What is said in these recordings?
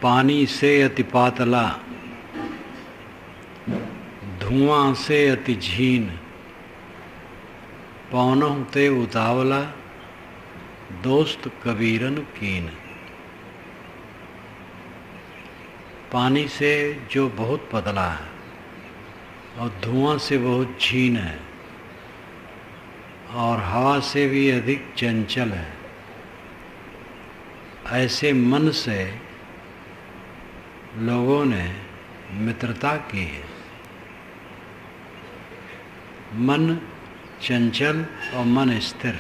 पानी से अति पातला, धुआं से अति झीन, पौनहु ते उतावला, दोस्त कबीरन कीन। पानी से जो बहुत पतला है और धुआं से बहुत झीन है और हवा से भी अधिक चंचल है, ऐसे मन से लोगों ने मित्रता की है। मन चंचल और मन स्थिर,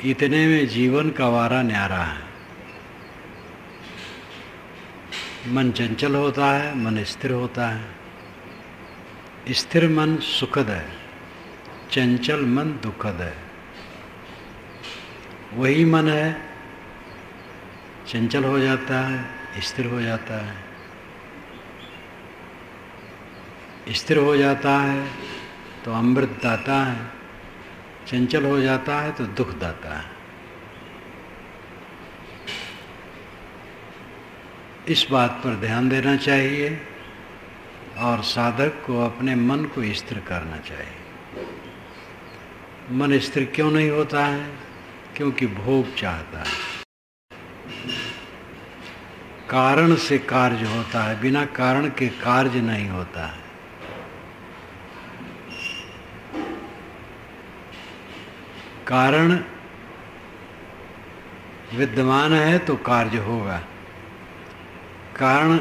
इतने में जीवन का वारा न्यारा है। मन चंचल होता है, मन स्थिर होता है। स्थिर मन सुखद है, चंचल मन दुखद है। वही मन है, चंचल हो जाता है, स्थिर हो जाता है। स्थिर हो जाता है तो अमृत दाता है, चंचल हो जाता है तो दुख दाता है। इस बात पर ध्यान देना चाहिए और साधक को अपने मन को स्थिर करना चाहिए। मन स्थिर क्यों नहीं होता है? क्योंकि भोग चाहता है। कारण से कार्य होता है, बिना कारण के कार्य नहीं होता है। कारण विद्यमान है तो कार्य होगा, कारण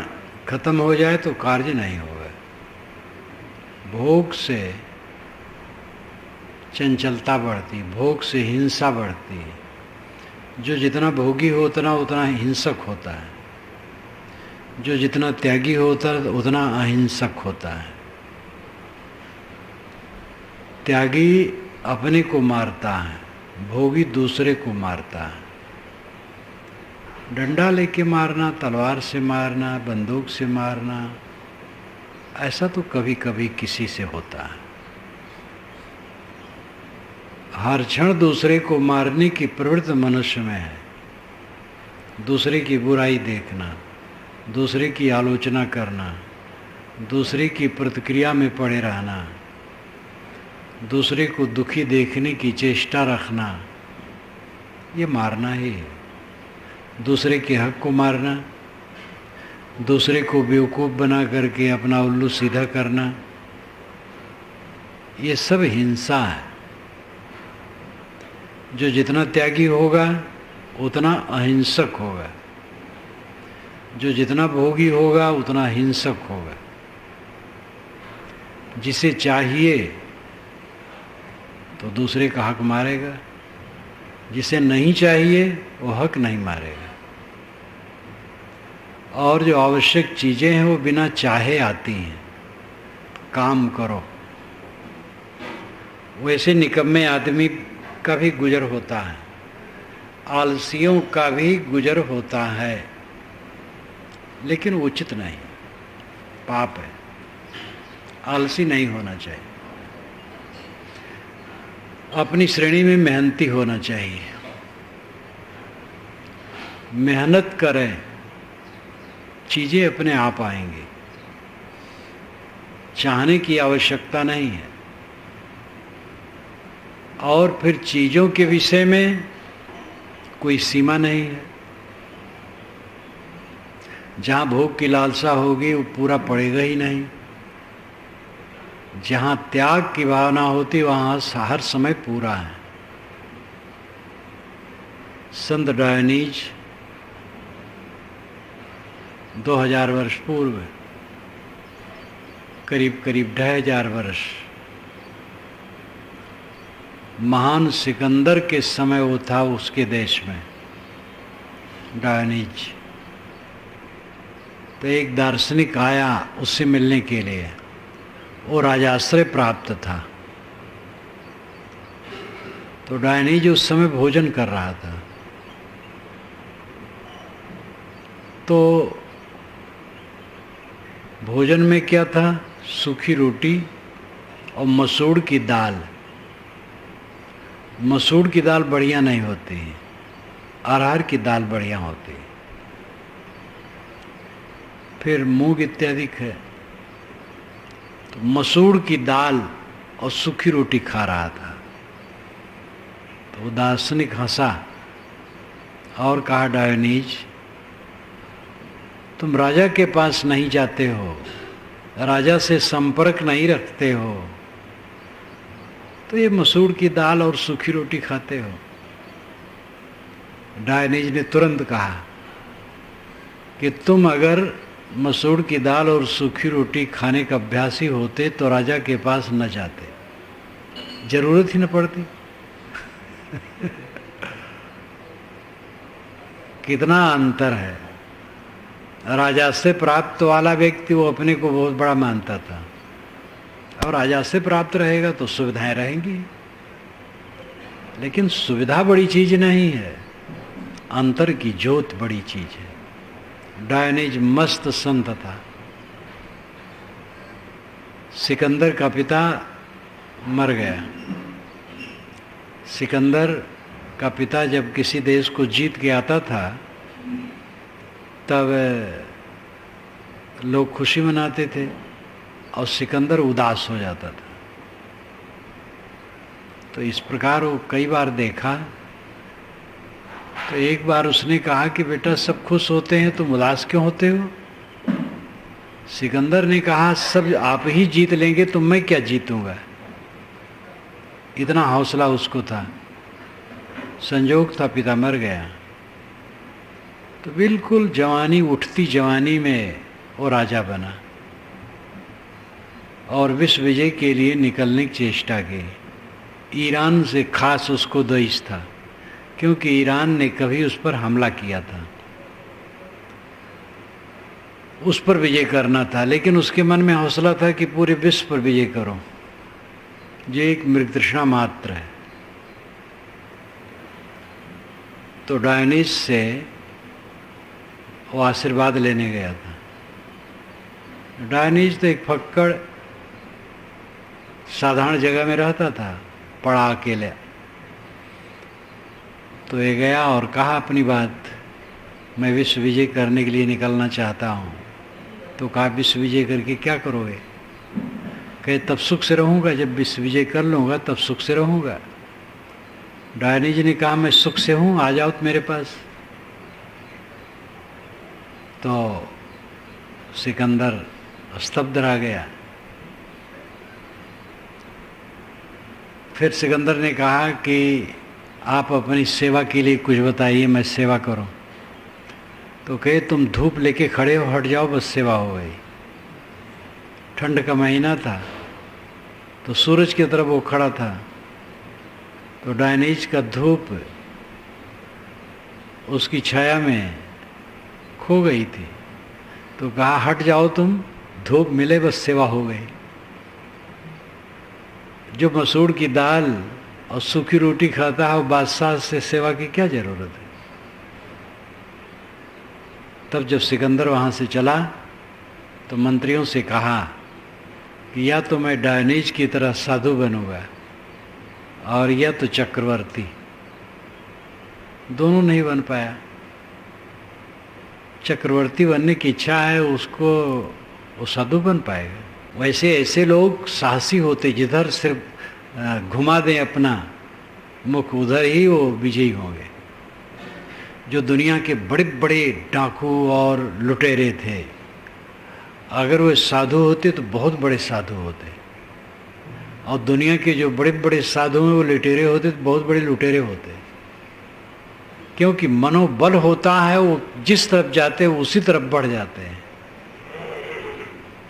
खत्म हो जाए तो कार्य नहीं होगा। भोग से चंचलता बढ़ती, भोग से हिंसा बढ़ती है। जो जितना भोगी हो उतना हिंसक होता है, जो जितना त्यागी होता है उतना अहिंसक होता है। त्यागी अपने को मारता है, भोगी दूसरे को मारता है। डंडा लेके मारना, तलवार से मारना, बंदूक से मारना, ऐसा तो कभी कभी किसी से होता है। हर क्षण दूसरे को मारने की प्रवृत्ति मनुष्य में है। दूसरे की बुराई देखना, दूसरे की आलोचना करना, दूसरे की प्रतिक्रिया में पड़े रहना, दूसरे को दुखी देखने की चेष्टा रखना, ये मारना ही है। दूसरे के हक को मारना, दूसरे को बेवकूफ़ बना करके अपना उल्लू सीधा करना, ये सब हिंसा है। जो जितना त्यागी होगा उतना अहिंसक होगा, जो जितना भोगी होगा उतना हिंसक होगा। जिसे चाहिए तो दूसरे का हक मारेगा, जिसे नहीं चाहिए वो हक नहीं मारेगा। और जो आवश्यक चीज़ें हैं वो बिना चाहे आती हैं। काम करो, वैसे निकम्मे आदमी का भी गुजर होता है, आलसियों का भी गुजर होता है, लेकिन उचित नहीं, पाप है। आलसी नहीं होना चाहिए, अपनी श्रेणी में मेहनती होना चाहिए। मेहनत करें, चीज़ें अपने आप आएंगी, चाहने की आवश्यकता नहीं है। और फिर चीज़ों के विषय में कोई सीमा नहीं है। जहाँ भोग की लालसा होगी वो पूरा पड़ेगा ही नहीं। जहाँ त्याग की भावना होती वहाँ हर समय पूरा है। संत डायोनीज 2000 वर्ष पूर्व, करीब करीब 2500 वर्ष, महान सिकंदर के समय वो था उसके देश में डायोनीज। तो एक दार्शनिक आया उससे मिलने के लिए, वो राजाश्रय प्राप्त था। तो डायोनीज उस समय भोजन कर रहा था। तो भोजन में क्या था? सूखी रोटी और मसूर की दाल। मसूर की दाल बढ़िया नहीं होती, अरहर की दाल बढ़िया होती है। फिर मूंग इत्यादि है। तो मसूर की दाल और सूखी रोटी खा रहा था। तो वो दार्शनिक हंसा और कहा, डायोनीज तुम राजा के पास नहीं जाते हो, राजा से संपर्क नहीं रखते हो, तो ये मसूर की दाल और सूखी रोटी खाते हो। डायोनीज ने तुरंत कहा कि तुम अगर मसूर की दाल और सूखी रोटी खाने का अभ्यासी होते तो राजा के पास न जाते, जरूरत ही न पड़ती। कितना अंतर है। राजा से प्राप्त वाला व्यक्ति वो अपने को बहुत बड़ा मानता था, और राजा से प्राप्त रहेगा तो सुविधाएं रहेंगी। लेकिन सुविधा बड़ी चीज नहीं है, अंतर की ज्योत बड़ी चीज है। डायोनीज मस्त संत था। सिकंदर का पिता मर गया। सिकंदर का पिता जब किसी देश को जीत के आता था तब लोग खुशी मनाते थे और सिकंदर उदास हो जाता था। तो इस प्रकार वो कई बार देखा। तो एक बार उसने कहा कि बेटा सब खुश होते हैं, तुम उदास क्यों होते हो? सिकंदर ने कहा, सब आप ही जीत लेंगे तो मैं क्या जीतूंगा। इतना हौसला उसको था। संजोग था पिता मर गया, तो बिल्कुल जवानी, उठती जवानी में वो राजा बना और विश्व विजय के लिए निकलने की चेष्टा की। ईरान से खास उसको द्वेष था, क्योंकि ईरान ने कभी उस पर हमला किया था, उस पर विजय करना था। लेकिन उसके मन में हौसला था कि पूरे विश्व पर विजय करो, जो एक मृगतृष्णा मात्र है। तो डायोनीज से वो आशीर्वाद लेने गया था। डायोनीज तो एक फक्कड़ साधारण जगह में रहता था, पड़ा अकेले। तो ये गया और कहा अपनी बात, मैं विश्व विजय करने के लिए निकलना चाहता हूँ। तो कहा, विश्व विजय करके क्या करोगे? कहे, तब सुख से रहूँगा, जब विश्व विजय कर लूँगा तब सुख से रहूँगा। डायोनीज ने कहा, मैं सुख से हूँ, आ जाओ मेरे पास। तो सिकंदर स्तब्ध रह गया। फिर सिकंदर ने कहा कि आप अपनी सेवा के लिए कुछ बताइए, मैं सेवा करूं। तो कहे, तुम धूप लेके खड़े हो, हट जाओ, बस सेवा हो गई। ठंड का महीना था तो सूरज की तरफ वो खड़ा था। तो डायोनीज का धूप उसकी छाया में खो गई थी। तो कहा, हट जाओ तुम, धूप मिले, बस सेवा हो गई। जो मसूर की दाल और सूखी रोटी खाता है वो बादशाह से सेवा की क्या जरूरत है। तब जब सिकंदर वहाँ से चला तो मंत्रियों से कहा कि या तो मैं डायोनीज की तरह साधु बनूंगा और या तो चक्रवर्ती। दोनों नहीं बन पाया। चक्रवर्ती बनने की इच्छा है उसको, वो साधु बन पाएगा। वैसे ऐसे लोग साहसी होते, जिधर सिर्फ घुमा दें अपना मुख उधर ही वो विजयी होंगे। जो दुनिया के बड़े बड़े डाकू और लुटेरे थे, अगर वे साधु होते तो बहुत बड़े साधु होते, और दुनिया के जो बड़े बड़े साधु हैं वो लुटेरे होते तो बहुत बड़े लुटेरे होते। क्योंकि मनोबल होता है, वो जिस तरफ जाते हैं उसी तरफ बढ़ जाते हैं।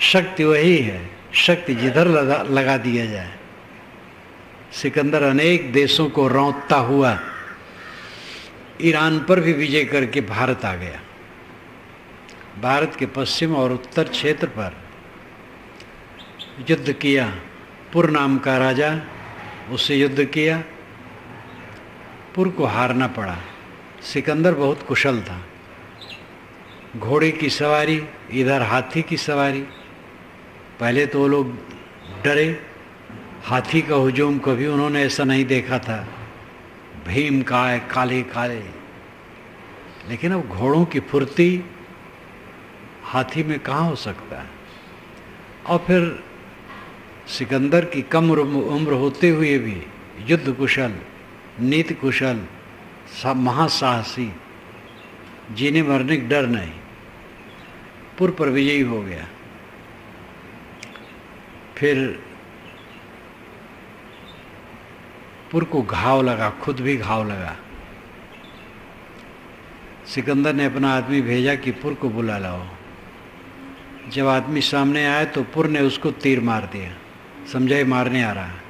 शक्ति वही है, शक्ति जिधर लगा दिया जाए। सिकंदर अनेक देशों को रौंदता हुआ ईरान पर भी विजय करके भारत आ गया। भारत के पश्चिम और उत्तर क्षेत्र पर युद्ध किया। पुर नाम का राजा, उससे युद्ध किया। पुर को हारना पड़ा। सिकंदर बहुत कुशल था। घोड़े की सवारी, इधर हाथी की सवारी। पहले तो वो लोग डरे, हाथी का हुजूम कभी उन्होंने ऐसा नहीं देखा था, भीम का है, काले काले। लेकिन अब घोड़ों की फुर्ती, हाथी में कहाँ हो सकता है। और फिर सिकंदर की कम उम्र होते हुए भी युद्ध कुशल, नीति कुशल, महासाहसी, जीने मरने का डर नहीं, पुर पर विजयी हो गया। फिर पुर को घाव लगा, खुद भी घाव लगा। सिकंदर ने अपना आदमी भेजा कि पुर को बुला लाओ। जब आदमी सामने आया तो पुर ने उसको तीर मार दिया, समझा ही मारने आ रहा है।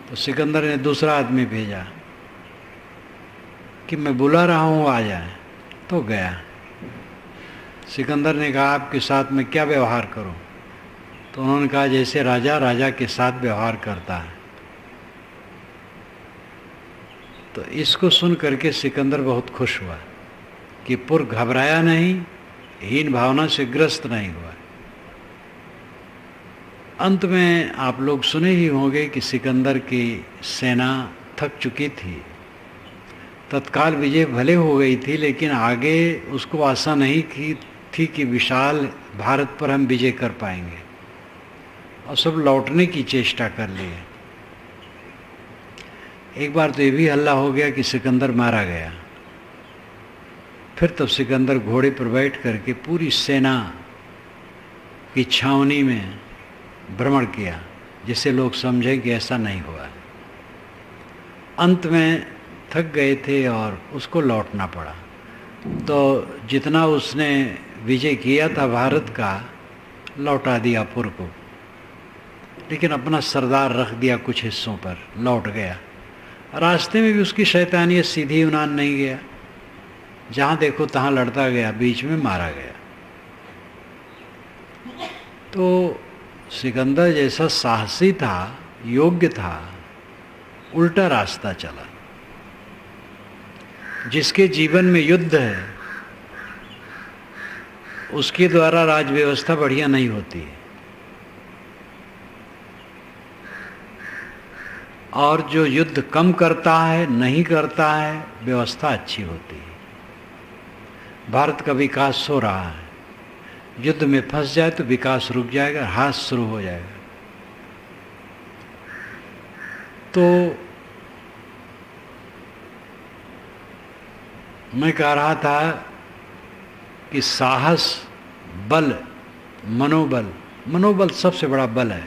तो सिकंदर ने दूसरा आदमी भेजा कि मैं बुला रहा हूँ, आ जाए। तो गया। सिकंदर ने कहा आपके साथ में क्या व्यवहार करूं? तो उन्होंने कहा जैसे राजा राजा के साथ व्यवहार करता है। तो इसको सुन करके सिकंदर बहुत खुश हुआ कि पुर घबराया नहीं, हीन भावना से ग्रस्त नहीं हुआ। अंत में आप लोग सुने ही होंगे कि सिकंदर की सेना थक चुकी थी, तत्काल विजय भले हो गई थी, लेकिन आगे उसको आशा नहीं थी कि विशाल भारत पर हम विजय कर पाएंगे, और सब लौटने की चेष्टा कर लिए। एक बार तो ये भी हल्ला हो गया कि सिकंदर मारा गया। फिर तब सिकंदर घोड़े पर बैठ करके पूरी सेना की छावनी में भ्रमण किया, जिससे लोग समझे कि ऐसा नहीं हुआ। अंत में थक गए थे और उसको लौटना पड़ा। तो जितना उसने विजय किया था भारत का, लौटा दिया पुर को, लेकिन अपना सरदार रख दिया कुछ हिस्सों पर, लौट गया। रास्ते में भी उसकी शैतानियत सीधी यूनान नहीं गया, जहाँ देखो तहाँ लड़ता गया, बीच में मारा गया। तो सिकंदर जैसा साहसी था, योग्य था, उल्टा रास्ता चला। जिसके जीवन में युद्ध है उसके द्वारा राज व्यवस्था बढ़िया नहीं होती है, और जो युद्ध कम करता है, नहीं करता है, व्यवस्था अच्छी होती है। भारत का विकास हो रहा है, युद्ध में फंस जाए तो विकास रुक जाएगा, हाथ शुरू हो जाएगा। तो मैं कह रहा था कि साहस, बल, मनोबल सबसे बड़ा बल है।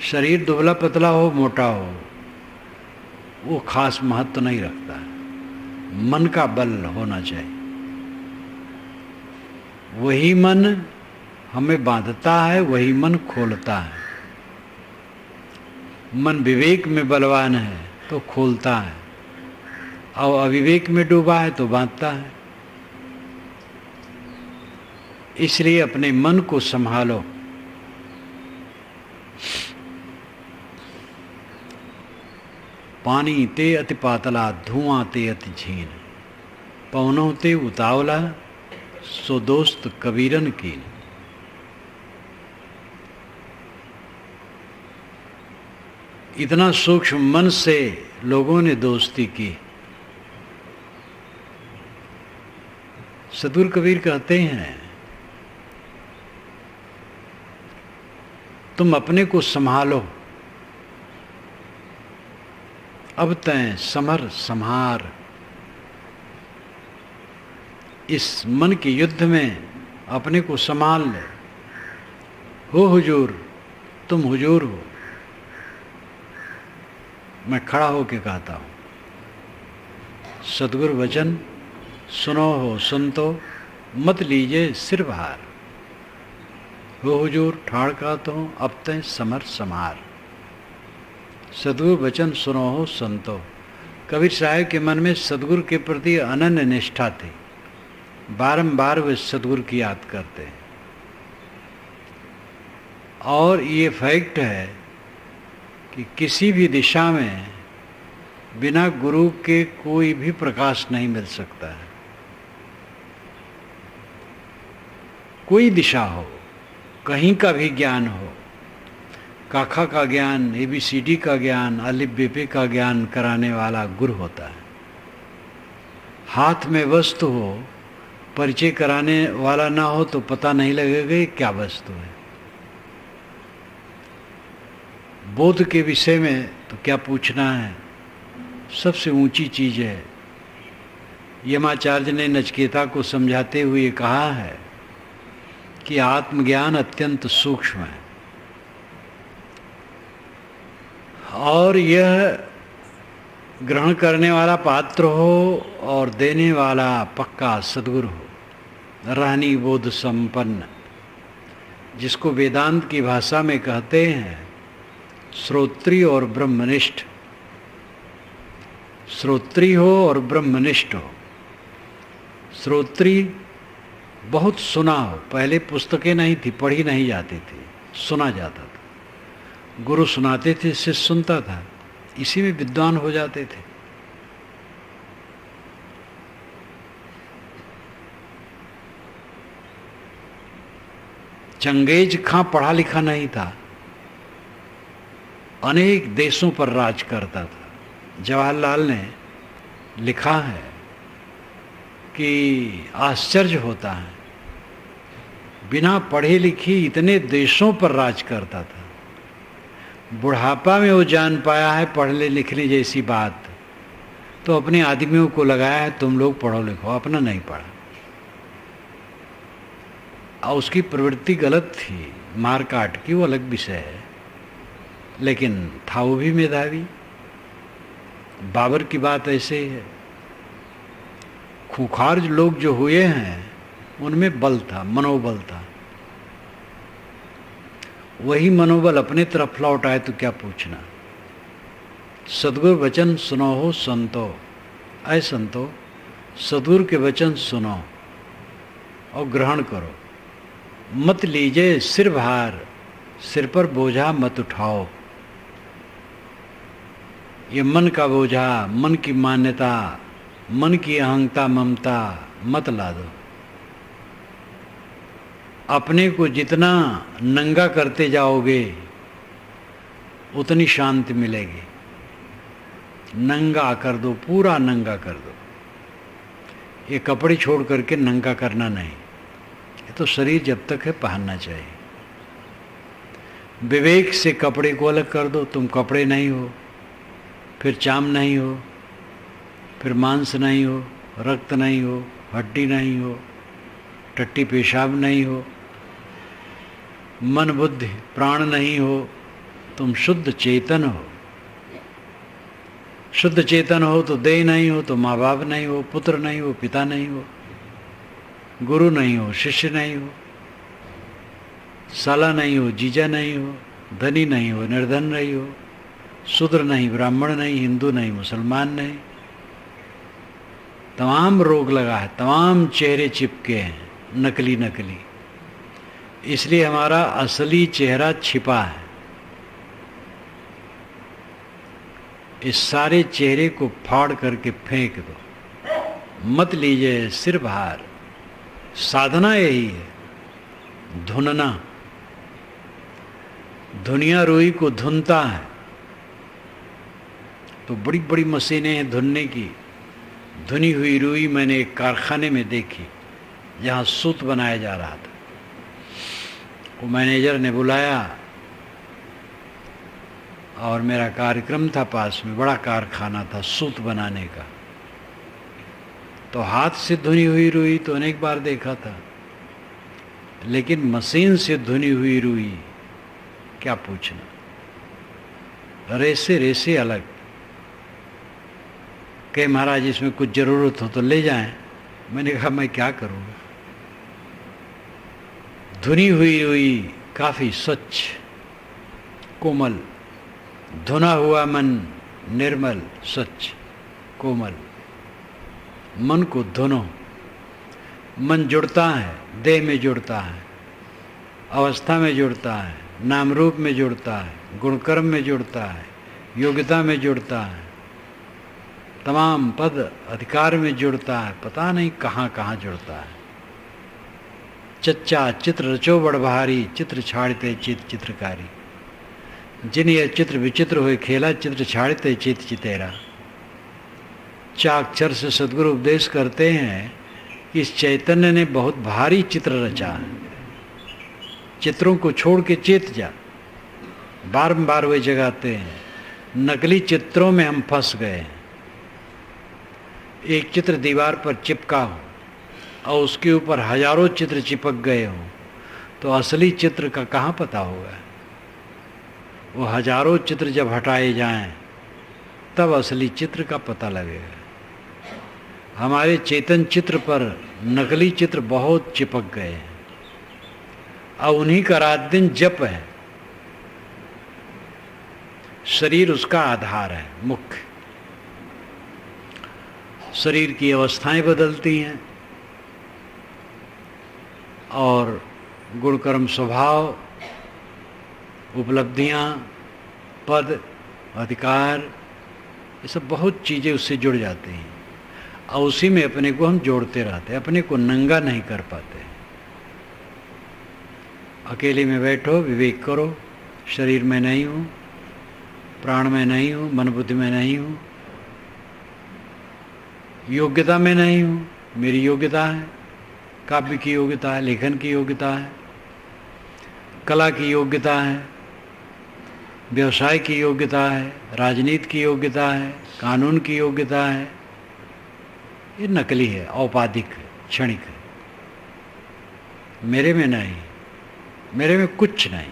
शरीर दुबला पतला हो, मोटा हो, वो खास महत्व नहीं रखता। मन का बल होना चाहिए। वही मन हमें बांधता है, वही मन खोलता है। मन विवेक में बलवान है तो खोलता है, और अविवेक में डूबा है तो बांधता है। इसलिए अपने मन को संभालो। पानी ते अति पातला, धुआं ते अति झीन, पवनों ते उतावला, सो दोस्त कबीरन कीन। इतना सूक्ष्म मन से लोगों ने दोस्ती की। सदगुरु कबीर कहते हैं, तुम अपने को संभालो, अब तैं समर संहार। इस मन के युद्ध में अपने को संभाल ले। हो हुजूर, तुम हुजूर हो। मैं खड़ा होके कहता हूँ, सदगुरु वचन सुनो हो संतो, मत लीजिए सिर भार। हो हुजूर, ठाड़ कहता हूँ, अब तैं समर संहार। सदगुरु वचन सुनो हो संतो। कबीर साहब के मन में सदगुरु के प्रति अनन्य निष्ठा थी। बारंबार वे सदगुरु की याद करते हैं। और ये फैक्ट है कि किसी भी दिशा में बिना गुरु के कोई भी प्रकाश नहीं मिल सकता है। कोई दिशा हो, कहीं का भी ज्ञान हो, काखा का ज्ञान, ABCD का ज्ञान, अलिफ बेपे का ज्ञान कराने वाला गुरु होता है। हाथ में वस्तु हो परिचय कराने वाला ना हो तो पता नहीं लगेगा ये क्या वस्तु है। बोध के विषय में तो क्या पूछना है, सबसे ऊंची चीज है। यमाचार्य ने नचिकेता को समझाते हुए कहा है कि आत्मज्ञान अत्यंत सूक्ष्म है और यह ग्रहण करने वाला पात्र हो और देने वाला पक्का सद्गुरु हो, रहनी बोध संपन्न, जिसको वेदांत की भाषा में कहते हैं श्रोत्री और ब्रह्मनिष्ठ। श्रोत्री हो और ब्रह्मनिष्ठ हो। श्रोत्री बहुत सुना हो, पहले पुस्तकें नहीं थी, पढ़ी नहीं जाती थी, सुना जाता था। गुरु सुनाते थे, शिष्य सुनता था, इसी में विद्वान हो जाते थे। चंगेज खां पढ़ा लिखा नहीं था, अनेक देशों पर राज करता था। जवाहरलाल ने लिखा है कि आश्चर्य होता है, बिना पढ़े लिखे इतने देशों पर राज करता था। बुढ़ापा में वो जान पाया है पढ़ने लिखने जैसी बात, तो अपने आदमियों को लगाया है तुम लोग पढ़ो लिखो, अपना नहीं पढ़ा। और उसकी प्रवृत्ति गलत थी, मार काट की, वो अलग विषय है, लेकिन था वो भी मेधावी। बाबर की बात ऐसे ही है। खूंखार लोग जो हुए हैं उनमें बल था, मनोबल था। वही मनोबल अपने तरफ लौट आए तो क्या पूछना। सद्गुरु वचन सुनो हो संतो, ऐ संतो सद्गुरु के वचन सुनो और ग्रहण करो। मत लीजिए सिर भार, सिर पर बोझा मत उठाओ। ये मन का बोझा, मन की मान्यता, मन की अहंता ममता मत ला दो। अपने को जितना नंगा करते जाओगे उतनी शांति मिलेगी। नंगा कर दो, पूरा नंगा कर दो। ये कपड़े छोड़ करके नंगा करना नहीं, ये तो शरीर जब तक है पहनना चाहिए। विवेक से कपड़े को अलग कर दो। तुम कपड़े नहीं हो, फिर चाम नहीं हो, फिर मांस नहीं हो, रक्त नहीं हो, हड्डी नहीं हो, टट्टी पेशाब नहीं हो, मन बुद्धि प्राण नहीं हो, तुम शुद्ध चेतन हो। शुद्ध चेतन हो तो देह नहीं हो, तो माँ बाप नहीं हो, पुत्र नहीं हो, पिता नहीं हो, गुरु नहीं हो, शिष्य नहीं हो, साला नहीं हो, जीजा नहीं हो, धनी नहीं हो, निर्धन नहीं हो, शूद्र नहीं, ब्राह्मण नहीं, हिंदू नहीं, मुसलमान नहीं। तमाम रोग लगा है, तमाम चेहरे चिपके हैं, नकली नकली। इसलिए हमारा असली चेहरा छिपा है। इस सारे चेहरे को फाड़ करके फेंक दो। मत लीजिए सिर भार। साधना यही है, धुनना। धुनिया रुई को धुनता है तो बड़ी बड़ी मशीनें हैं धुनने की। धुनी हुई रुई मैंने एक कारखाने में देखी जहाँ सूत बनाया जा रहा था। वो मैनेजर ने बुलाया और मेरा कार्यक्रम था पास में, बड़ा कारखाना था सूत बनाने का। तो हाथ से धुनी हुई रुई तो अनेक बार देखा था, लेकिन मशीन से धुनी हुई रुई क्या पूछना। रेसे रेसे अलग। कहे महाराज इसमें कुछ ज़रूरत हो तो ले जाएं। मैंने कहा मैं क्या करूँ। धुनी हुई रुई काफ़ी स्वच्छ कोमल, धुना हुआ मन निर्मल स्वच्छ कोमल। मन को धुनो। मन जुड़ता है, देह में जुड़ता है, अवस्था में जुड़ता है, नाम रूप में जुड़ता है, गुणकर्म में जुड़ता है, योग्यता में जुड़ता है, तमाम पद अधिकार में जुड़ता है, पता नहीं कहाँ कहाँ जुड़ता है। चच्चा चित्र रचो बड़भारी, चित्र छाड़ते चित चित्रकारी। जिन यह चित्र विचित्र हुए खेला, चित्र छाड़ते चित चितेरा। चाक्षर से सद्गुरु उपदेश करते हैं इस चैतन्य ने बहुत भारी चित्र रचा है। चित्रों को छोड़ के चेत जा, बार वे जगाते हैं। नकली चित्रों में हम फंस गए। एक चित्र दीवार पर चिपका हो और उसके ऊपर हजारों चित्र चिपक गए हो तो असली चित्र का कहाँ पता होगा। वो हजारों चित्र जब हटाए जाएं तब असली चित्र का पता लगेगा। हमारे चेतन चित्र पर नकली चित्र बहुत चिपक गए हैं। अब उन्हीं का रात दिन जप है। शरीर उसका आधार है, मुख्य। शरीर की अवस्थाएं बदलती हैं और गुण कर्म स्वभाव, उपलब्धियां, पद, अधिकार, ये सब बहुत चीज़ें उससे जुड़ जाती हैं और उसी में अपने को हम जोड़ते रहते हैं। अपने को नंगा नहीं कर पाते। अकेले में बैठो, विवेक करो, शरीर में नहीं हूँ, प्राण में नहीं हूँ, मन बुद्धि में नहीं हूँ, योग्यता में नहीं हूँ। मेरी योग्यता है, काव्य की योग्यता है, लेखन की योग्यता है, कला की योग्यता है, व्यवसाय की योग्यता है, राजनीति की योग्यता है, कानून की योग्यता है। ये नकली है, औपाधिक है, क्षणिक है। मेरे में नहीं, मेरे में कुछ नहीं।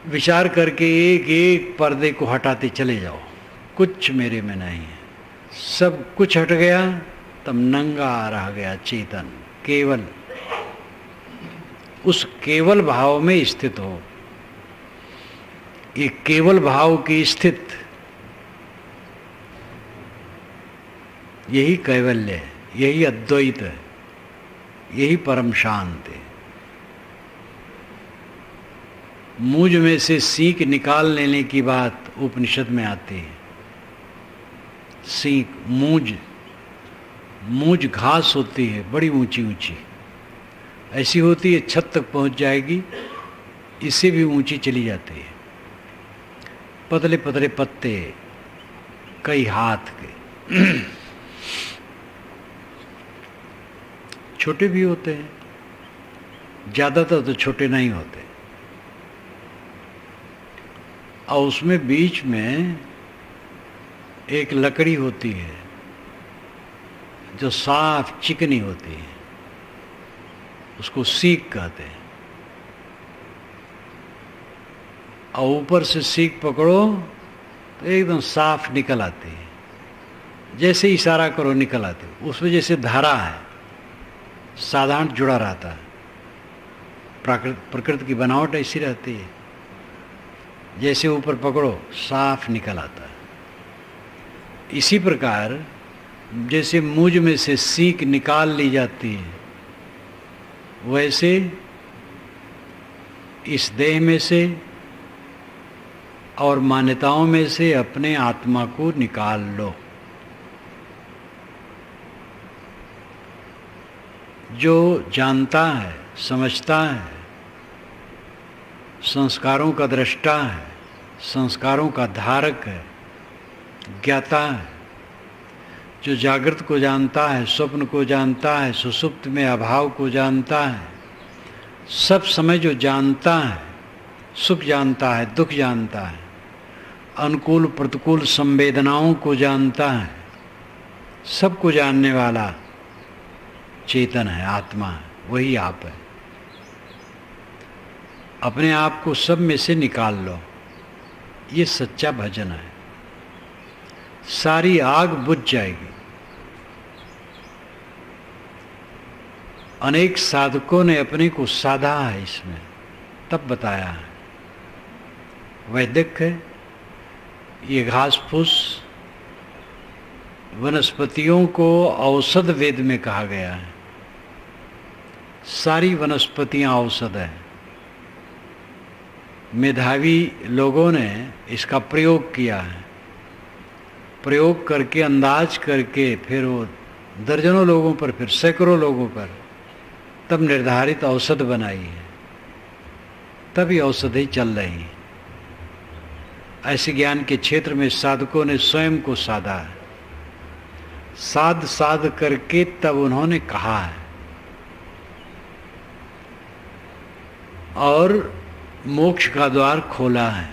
विचार करके एक एक पर्दे को हटाते चले जाओ। कुछ मेरे में नहीं है। सब कुछ हट गया तब नंगा रह गया चेतन। केवल उस केवल भाव में स्थित हो। ये केवल भाव की स्थित, यही कैवल्य है, यही अद्वैत है, यही परम शांत है। मूंज में से सीख निकाल लेने की बात उपनिषद में आती है। सीख, मूंज घास होती है, बड़ी ऊंची ऊंची ऐसी होती है, छत तक पहुंच जाएगी, इससे भी ऊंची चली जाती है। पतले पतले पत्ते, कई हाथ के, छोटे भी होते हैं, ज़्यादातर तो छोटे नहीं होते। और उसमें बीच में एक लकड़ी होती है जो साफ चिकनी होती है, उसको सीख कहते हैं। और ऊपर से सीख पकड़ो तो एकदम साफ निकल आती है, जैसे इशारा करो निकल आती है। उसमें जैसे धारा है, साधारण जुड़ा रहता है। प्रकृति की बनावट ऐसी रहती है, जैसे ऊपर पकड़ो साफ निकल आता है। इसी प्रकार जैसे मूंज में से सीख निकाल ली जाती है, वैसे इस देह में से और मान्यताओं में से अपने आत्मा को निकाल लो। जो जानता है, समझता है, संस्कारों का दृष्टा है, संस्कारों का धारक है, ज्ञाता है, जो जागृत को जानता है, स्वप्न को जानता है, सुषुप्त में अभाव को जानता है, सब समय जो जानता है, सुख जानता है, दुख जानता है, अनुकूल प्रतिकूल संवेदनाओं को जानता है, सबको जानने वाला चेतन है, आत्मा है, वही आप है। अपने आप को सब में से निकाल लो, ये सच्चा भजन है। सारी आग बुझ जाएगी। अनेक साधकों ने अपने को साधा है इसमें, तब बताया है। वैदिक है, ये घास फूस वनस्पतियों को औषध वेद में कहा गया है। सारी वनस्पतियां औषध है। मेधावी लोगों ने इसका प्रयोग किया है। प्रयोग करके, अंदाज करके, फिर वो दर्जनों लोगों पर, फिर सैकड़ों लोगों पर, तब निर्धारित औषध बनाई है। तभी औषधि चल रही है। ऐसे ज्ञान के क्षेत्र में साधकों ने स्वयं को साधा है। साध साध करके तब उन्होंने कहा है, और मोक्ष का द्वार खोला है।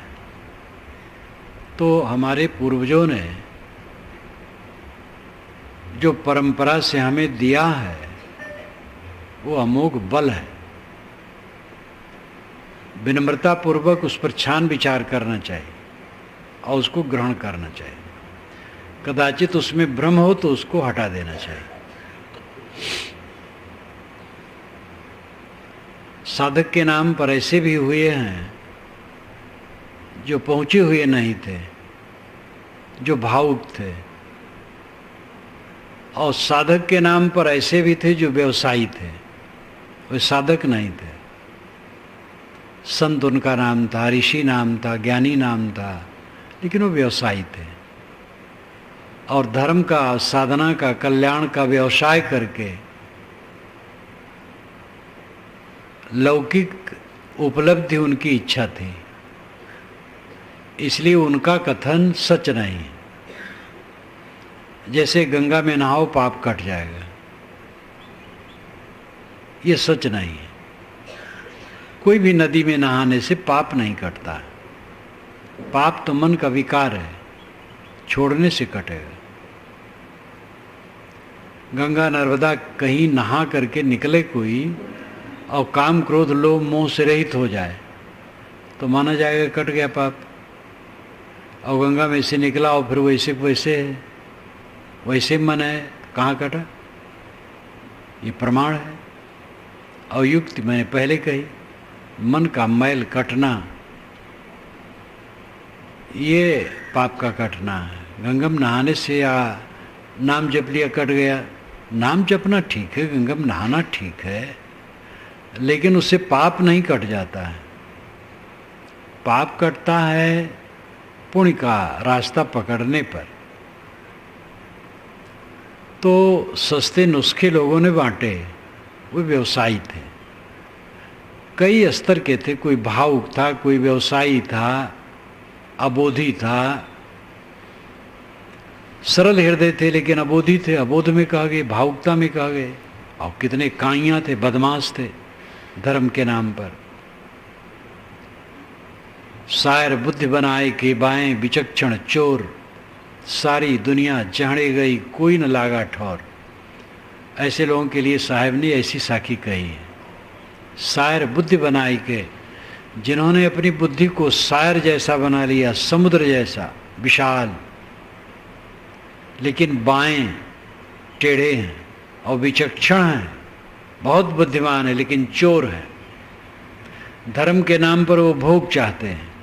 तो हमारे पूर्वजों ने जो परंपरा से हमें दिया है वो अमोघ बल है। विनम्रता पूर्वक उस पर छान विचार करना चाहिए और उसको ग्रहण करना चाहिए। कदाचित उसमें भ्रम हो तो उसको हटा देना चाहिए। साधक के नाम पर ऐसे भी हुए हैं जो पहुंचे हुए नहीं थे, जो भावुक थे, और साधक के नाम पर ऐसे भी थे जो व्यवसायी थे, वे साधक नहीं थे। संत उनका नाम था, ऋषि नाम था, ज्ञानी नाम था, लेकिन वो व्यवसायी थे और धर्म का, साधना का, कल्याण का व्यवसाय करके लौकिक उपलब्धि उनकी इच्छा थी, इसलिए उनका कथन सच नहीं। जैसे गंगा में नहाओ पाप कट जाएगा, ये सच नहीं है। कोई भी नदी में नहाने से पाप नहीं कटता। पाप तो मन का विकार है, छोड़ने से कटेगा। गंगा नर्मदा कहीं नहा करके निकले कोई और काम क्रोध लोभ मोह से रहित हो जाए तो माना जाएगा कट गया पाप। और गंगा में से निकला और फिर वैसे मन है, कहाँ कटा? ये प्रमाण है। और युक्ति मैंने पहले कही, मन का मैल कटना ये पाप का कटना है। गंगम नहाने से या नाम जप लिया कट गया, नाम जपना ठीक है, गंगम नहाना ठीक है, लेकिन उससे पाप नहीं कट जाता है। पाप कटता है पुण्य का रास्ता पकड़ने पर। तो सस्ते नुस्खे लोगों ने बांटे, वो व्यवसायी थे, कई स्तर के थे। कोई भावुक था, कोई व्यवसायी था, अबोधी था, सरल हृदय थे लेकिन अबोधी थे। अबोध में कहा गए, भावुकता में कहा गए। और कितने काइयाँ थे, बदमाश थे धर्म के नाम पर। शायर बुद्धि बनाए के बाएं विचक्षण चोर, सारी दुनिया जहड़े गई कोई न लागा ठौर। ऐसे लोगों के लिए साहब ने ऐसी साखी कही है, शायर बुद्धि बनाए के, जिन्होंने अपनी बुद्धि को शायर जैसा बना लिया, समुद्र जैसा विशाल, लेकिन बाएं टेढ़े हैं और विचक्षण हैं, बहुत बुद्धिमान है लेकिन चोर है। धर्म के नाम पर वो भोग चाहते हैं।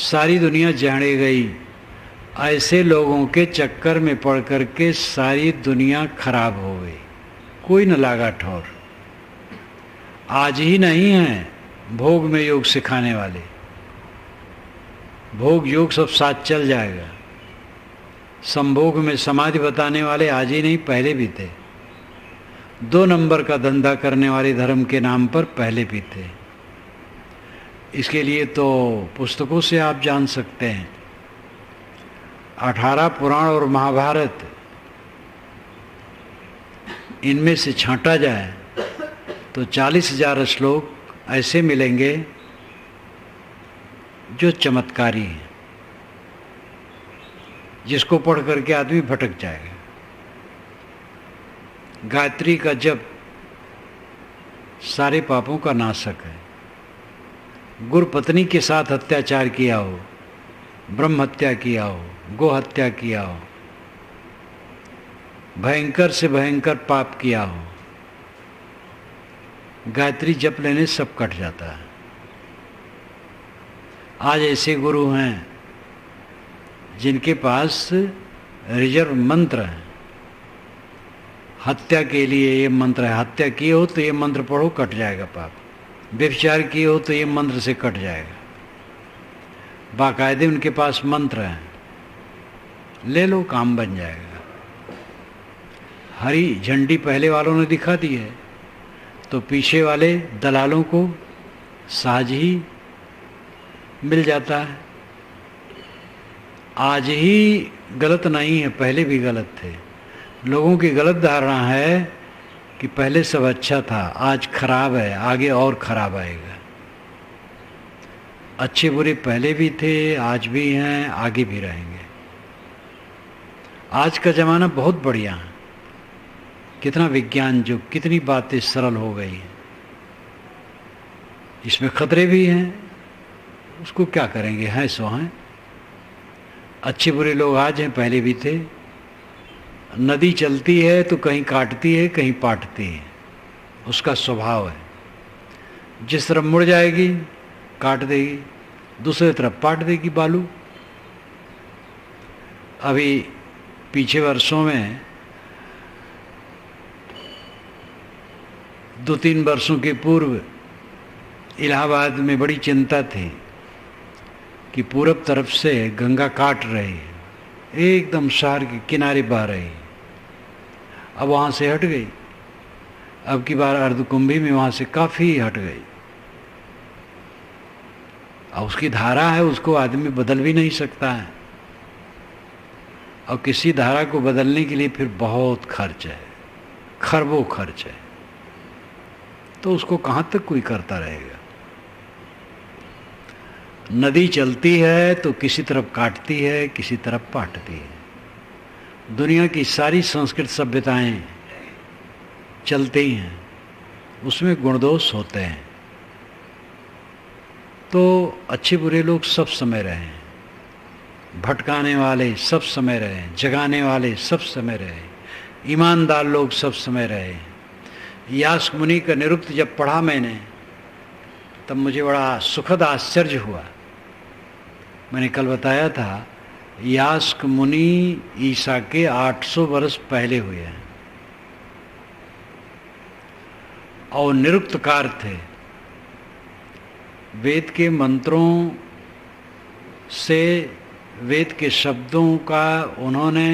सारी दुनिया जहड़े गई, ऐसे लोगों के चक्कर में पड़ करके सारी दुनिया खराब हो गई, कोई न लागा ठौर। आज ही नहीं है भोग में योग सिखाने वाले, भोग योग सब साथ चल जाएगा। संभोग में समाधि बताने वाले आज ही नहीं, पहले भी थे। 2 नंबर का धंधा करने वाले धर्म के नाम पर पहले भी थे। इसके लिए तो पुस्तकों से आप जान सकते हैं। 18 पुराण और महाभारत, इनमें से छांटा जाए तो 40,000 श्लोक ऐसे मिलेंगे जो चमत्कारी हैं, जिसको पढ़ करके आदमी भटक जाएगा। गायत्री का जप सारे पापों का नाशक है। गुरु पत्नी के साथ अत्याचार किया हो, ब्रह्म हत्या किया हो, गो हत्या किया हो, भयंकर से भयंकर पाप किया हो, गायत्री जप लेने सब कट जाता है। आज ऐसे गुरु हैं जिनके पास रिजर्व मंत्र है। हत्या के लिए ये मंत्र है, हत्या किए हो तो ये मंत्र पढ़ो, कट जाएगा पाप। व्यभिचार किए हो तो ये मंत्र से कट जाएगा। बाकायदे उनके पास मंत्र है, ले लो, काम बन जाएगा। हरी झंडी पहले वालों ने दिखा दी है तो पीछे वाले दलालों को सहज ही मिल जाता है। आज ही गलत नहीं है, पहले भी गलत थे। लोगों की गलत धारणा है कि पहले सब अच्छा था, आज खराब है, आगे और खराब आएगा। अच्छे बुरे पहले भी थे, आज भी हैं, आगे भी रहेंगे। आज का ज़माना बहुत बढ़िया है, कितना विज्ञान युग, कितनी बातें सरल हो गई हैं। इसमें खतरे भी हैं, उसको क्या करेंगे, हैं सो हैं। अच्छे बुरे लोग आज हैं, पहले भी थे। नदी चलती है तो कहीं काटती है, कहीं पाटती है, उसका स्वभाव है। जिस तरफ मुड़ जाएगी काट देगी, दूसरी तरफ पाट देगी बालू। अभी पीछे वर्षों में 2-3 वर्षों के पूर्व इलाहाबाद में बड़ी चिंता थी कि पूरब तरफ से गंगा काट रही है, एकदम शहर के किनारे बह रही। अब वहाँ से हट गई, अब की बार अर्धकुंभी में वहाँ से काफ़ी हट गई। अब उसकी धारा है, उसको आदमी बदल भी नहीं सकता है, और किसी धारा को बदलने के लिए फिर बहुत खर्च है, खरबों खर्च है, तो उसको कहाँ तक कोई करता रहेगा। नदी चलती है तो किसी तरफ काटती है, किसी तरफ पाटती है। दुनिया की सारी संस्कृत सभ्यताएं चलती हैं, उसमें गुणदोष होते हैं। तो अच्छे बुरे लोग सब समय रहे, भटकाने वाले सब समय रहे, जगाने वाले सब समय रहे, ईमानदार लोग सब समय रहे। यास्क मुनि का निरुक्त जब पढ़ा मैंने, तब मुझे बड़ा सुखद आश्चर्य हुआ। मैंने कल बताया था, यास्क मुनि ईसा के 800 वर्ष पहले हुए हैं और निरुक्तकार थे। वेद के मंत्रों से, वेद के शब्दों का उन्होंने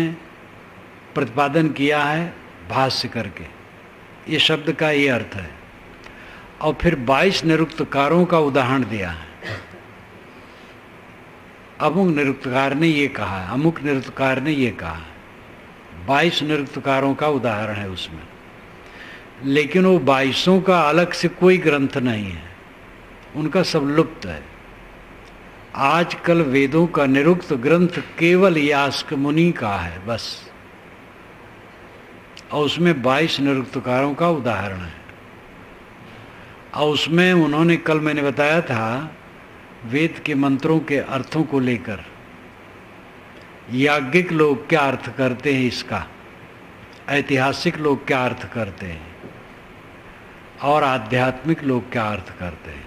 प्रतिपादन किया है भाष्य करके, ये शब्द का ये अर्थ है। और फिर 22 निरुक्तकारों का उदाहरण दिया है। अमुक निरुक्तकार ने ये कहा, अमुक निरुक्तकार ने ये कहा, 22 निरुक्तकारों का उदाहरण है उसमें। लेकिन वो 22 का अलग से कोई ग्रंथ नहीं है, उनका सब लुप्त है। आजकल वेदों का निरुक्त ग्रंथ केवल यास्क मुनि का है बस, और उसमें 22 निरुक्तकारों का उदाहरण है। और उसमें उन्होंने, कल मैंने बताया था, वेद के मंत्रों के अर्थों को लेकर याज्ञिक लोग क्या अर्थ करते हैं इसका, ऐतिहासिक लोग क्या अर्थ करते हैं, और आध्यात्मिक लोग क्या अर्थ करते हैं,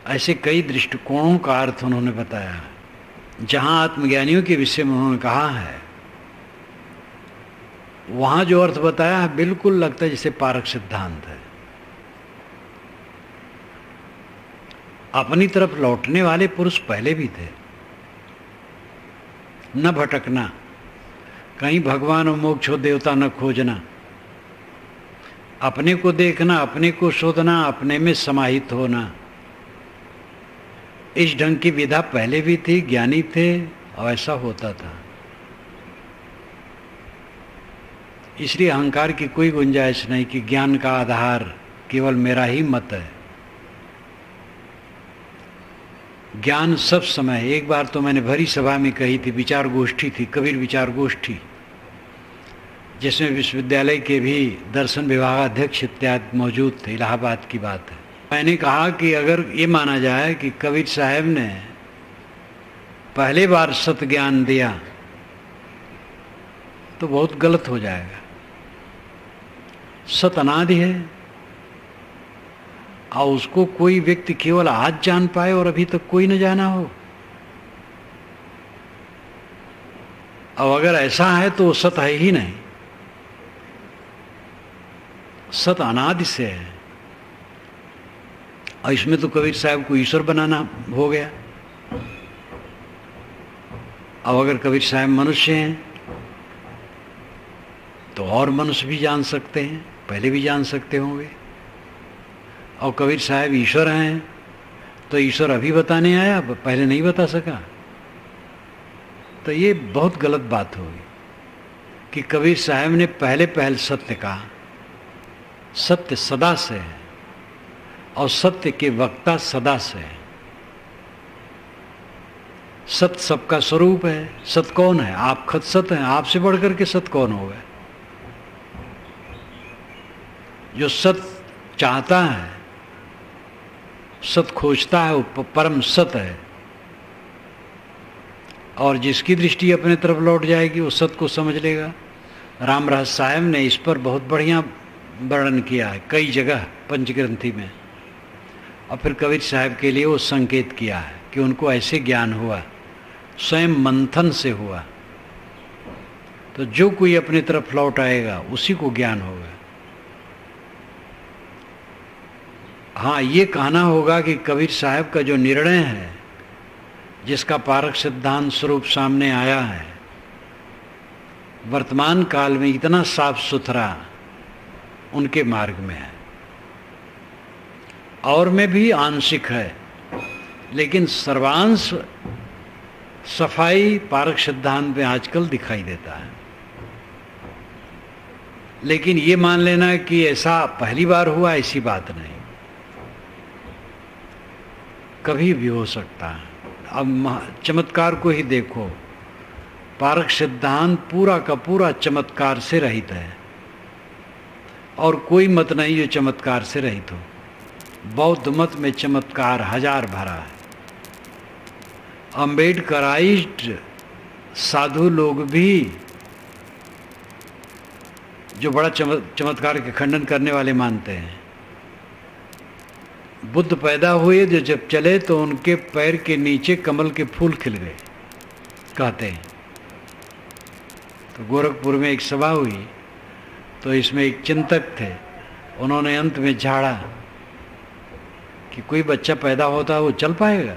ऐसे कई दृष्टिकोणों का अर्थ उन्होंने बताया। जहाँ आत्मज्ञानियों के विषय में उन्होंने कहा है, वहाँ जो अर्थ बताया है बिल्कुल लगता है जैसे पारक सिद्धांत है। अपनी तरफ लौटने वाले पुरुष पहले भी थे, न भटकना, कहीं भगवान और मोक्ष हो देवता न खोजना, अपने को देखना, अपने को शोधना, अपने में समाहित होना। इस ढंग की विधा पहले भी थी, ज्ञानी थे और ऐसा होता था। इसलिए अहंकार की कोई गुंजाइश नहीं कि ज्ञान का आधार केवल मेरा ही मत है। ज्ञान सब समय, एक बार तो मैंने भरी सभा में कही थी, विचार गोष्ठी थी, कबीर विचार गोष्ठी, जिसमें विश्वविद्यालय के भी दर्शन विभागाध्यक्ष इत्यादि मौजूद थे। इलाहाबाद की बात है। मैंने कहा कि अगर ये माना जाए कि कबीर साहब ने पहले बार सत ज्ञान दिया तो बहुत गलत हो जाएगा। सत अनादि है और उसको कोई व्यक्ति केवल आज जान पाए और अभी तक कोई न जाना हो। और अगर ऐसा है तो सत है ही नहीं, सत अनादि से है। और इसमें तो कबीर साहब को ईश्वर बनाना हो गया। अब अगर कबीर साहब मनुष्य हैं तो और मनुष्य भी जान सकते हैं, पहले भी जान सकते होंगे। और कबीर साहब ईश्वर हैं तो ईश्वर अभी बताने आया, पहले नहीं बता सका। तो ये बहुत गलत बात होगी कि कबीर साहब ने पहले सत्य कहा। सत्य सदा से है और सत्य के वक्ता सदा से है। सत्य सबका स्वरूप है। सत्य कौन है? आप खुद सत्य हैं। आपसे बढ़कर के सत्य कौन होगा? जो सत्य चाहता है, सत्य खोजता है, वो परम सत्य है। और जिसकी दृष्टि अपने तरफ लौट जाएगी वो सत्य को समझ लेगा। राम रहस्य साहब ने इस पर बहुत बढ़िया वर्णन किया है कई जगह पंचग्रंथी में। और फिर कबीर साहब के लिए वो संकेत किया है कि उनको ऐसे ज्ञान हुआ, स्वयं मंथन से हुआ। तो जो कोई अपने तरफ लौट आएगा उसी को ज्ञान होगा। हाँ, ये कहना होगा कि कबीर साहब का जो निर्णय है, जिसका पारक सिद्धांत स्वरूप सामने आया है, वर्तमान काल में इतना साफ सुथरा उनके मार्ग में है। और में भी आंशिक है, लेकिन सर्वांश सफाई पारक सिद्धांत में आजकल दिखाई देता है। लेकिन ये मान लेना कि ऐसा पहली बार हुआ, ऐसी बात नहीं, कभी भी हो सकता है। अब चमत्कार को ही देखो, पारक सिद्धांत पूरा का पूरा चमत्कार से रहित है और कोई मत नहीं जो चमत्कार से रहित हो। बौद्ध मत में चमत्कार हजार भरा है। अम्बेडकराइज्ड साधु लोग भी जो बड़ा चमत्कार के खंडन करने वाले मानते हैं। बुद्ध पैदा हुए जो जब चले तो उनके पैर के नीचे कमल के फूल खिल गए, कहते हैं। तो गोरखपुर में एक सभा हुई तो इसमें एक चिंतक थे, उन्होंने अंत में झाड़ा कि कोई बच्चा पैदा होता है वो चल पाएगा?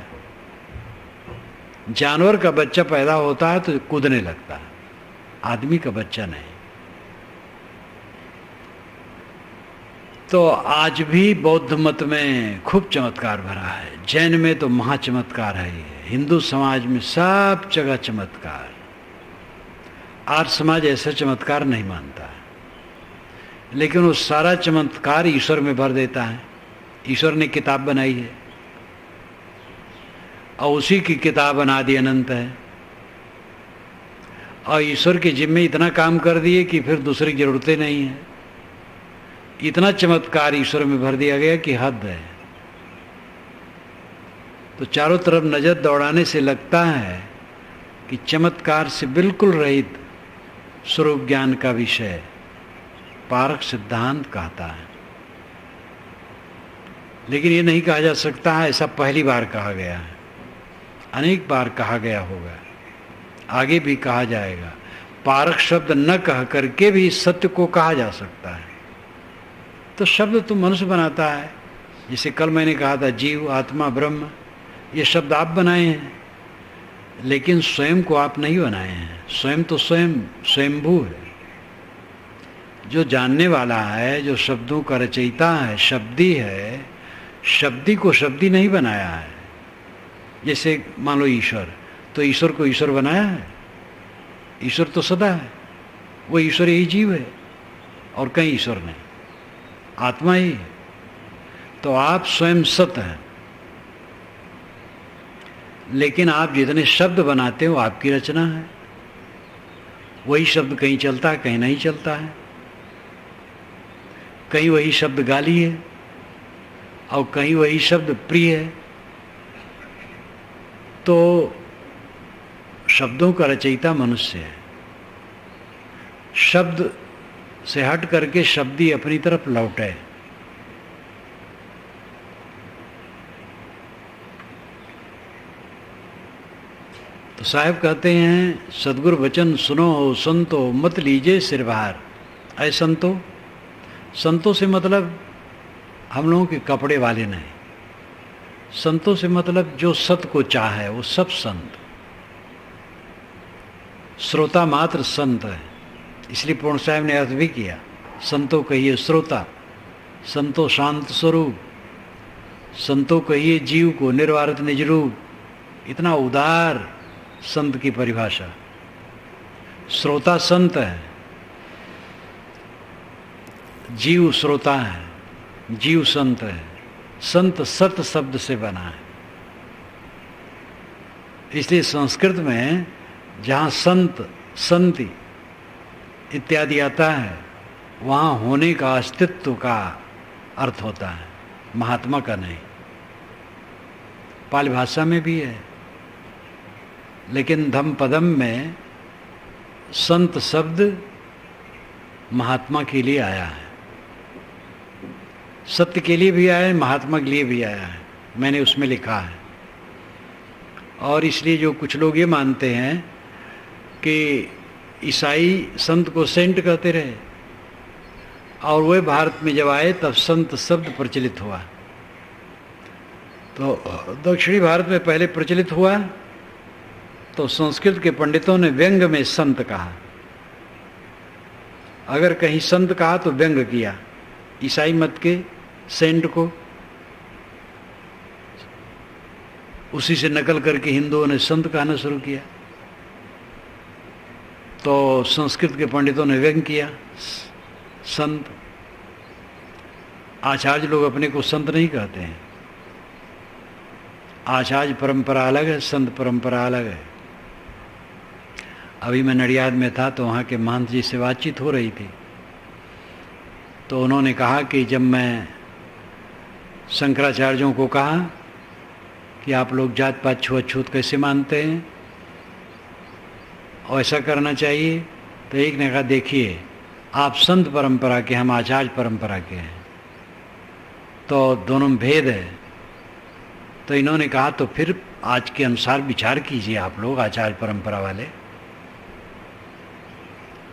जानवर का बच्चा पैदा होता है तो कूदने लगता है, आदमी का बच्चा नहीं। तो आज भी बौद्ध मत में खूब चमत्कार भरा है, जैन में तो महाचमत्कार है, हिंदू समाज में सब जगह चमत्कार। आर्य समाज ऐसा चमत्कार नहीं मानता है, लेकिन वो सारा चमत्कार ईश्वर में भर देता है। ईश्वर ने किताब बनाई है और उसी की किताब अनादि अनंत है, और ईश्वर के जिम्मे इतना काम कर दिए कि फिर दूसरी जरूरतें नहीं है। इतना चमत्कार ईश्वर में भर दिया गया कि हद है। तो चारों तरफ नजर दौड़ाने से लगता है कि चमत्कार से बिल्कुल रहित स्वरूप ज्ञान का विषय पारक सिद्धांत कहता है। लेकिन ये नहीं कहा जा सकता है ऐसा पहली बार कहा गया है, अनेक बार कहा गया होगा, आगे भी कहा जाएगा। पारक शब्द न कह करके भी सत्य को कहा जा सकता है। तो शब्द तो मनुष्य बनाता है, जैसे कल मैंने कहा था जीव, आत्मा, ब्रह्म, ये शब्द आप बनाए हैं, लेकिन स्वयं को आप नहीं बनाए हैं। स्वयं तो स्वयंभू है। जो जानने वाला है, जो शब्दों का रचयिता है, शब्दी है, शब्दी को शब्दी नहीं बनाया है। जैसे मान लो ईश्वर, तो ईश्वर को ईश्वर बनाया है? ईश्वर तो सदा है, वो ईश्वर यही जीव है और कहीं ईश्वर नहीं, आत्मा ही है। तो आप स्वयं सत्य हैं, लेकिन आप जितने शब्द बनाते हो आपकी रचना है। वही शब्द कहीं चलता है, कहीं नहीं चलता है। कहीं वही शब्द गाली है और कहीं वही शब्द प्रिय है। तो शब्दों का रचयिता मनुष्य है। शब्द से हट करके शब्दी अपनी तरफ लौटे। तो साहब कहते हैं, सदगुरु वचन सुनो संतो, मत लीजिए सिरभार। ऐ संतो, संतों से मतलब हम लोगों के कपड़े वाले नहीं। संतों से मतलब जो सत्य को चाहे वो सब संत। श्रोता मात्र संत है, इसलिए पूर्ण साहब ने अर्थ भी किया। संतों कहिए श्रोता, संतो शांत स्वरूप, संतों कहिए जीव को निर्वारित निज रूप। इतना उदार संत की परिभाषा। श्रोता संत है, जीव श्रोता है, जीव संत है। संत सत शब्द से बना है, इसलिए संस्कृत में जहाँ संत संति इत्यादि आता है वहाँ होने का, अस्तित्व का अर्थ होता है, महात्मा का नहीं। पाली भाषा में भी है, लेकिन धम्मपदम में संत शब्द महात्मा के लिए आया है, सत्य के लिए भी आया है, महात्मा के लिए भी आया है, मैंने उसमें लिखा है। और इसलिए जो कुछ लोग ये मानते हैं कि ईसाई संत को सेंट कहते रहे और वे भारत में जब आए तब संत शब्द प्रचलित हुआ। तो दक्षिणी भारत में पहले प्रचलित हुआ तो संस्कृत के पंडितों ने व्यंग में संत कहा। अगर कहीं संत कहा तो व्यंग किया, ईसाई मत के सेंट को उसी से नकल करके हिंदुओं ने संत कहना शुरू किया। तो संस्कृत के पंडितों ने व्यंग किया संत। आचार्य लोग अपने को संत नहीं कहते हैं, आचार्य परंपरा अलग है, संत परंपरा अलग है। अभी मैं नडियाद में था तो वहाँ के महंत जी से बातचीत हो रही थी, तो उन्होंने कहा कि जब मैं शंकराचार्यों को कहा कि आप लोग जात पात छुआछूत कैसे मानते हैं और ऐसा करना चाहिए, तो एक ने कहा देखिए आप संत परंपरा के, हम आचार्य परंपरा के हैं, तो दोनों में भेद है। तो इन्होंने कहा तो फिर आज के अनुसार विचार कीजिए आप लोग आचार्य परंपरा वाले।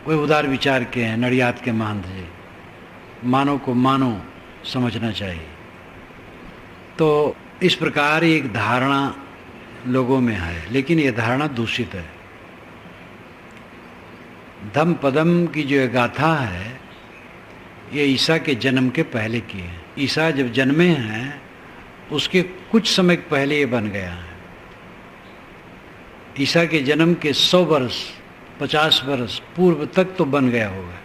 वे उदार विचार के हैं नडियाद के महंत जी, मानो को मानो समझना चाहिए। तो इस प्रकार एक धारणा लोगों में है, लेकिन ये धारणा दूषित है। धम्मपदम की जो गाथा है ये ईसा के जन्म के पहले की है। ईसा जब जन्मे हैं उसके कुछ समय पहले ये बन गया है। ईसा के जन्म के 100 वर्ष 50 वर्ष पूर्व तक तो बन गया होगा,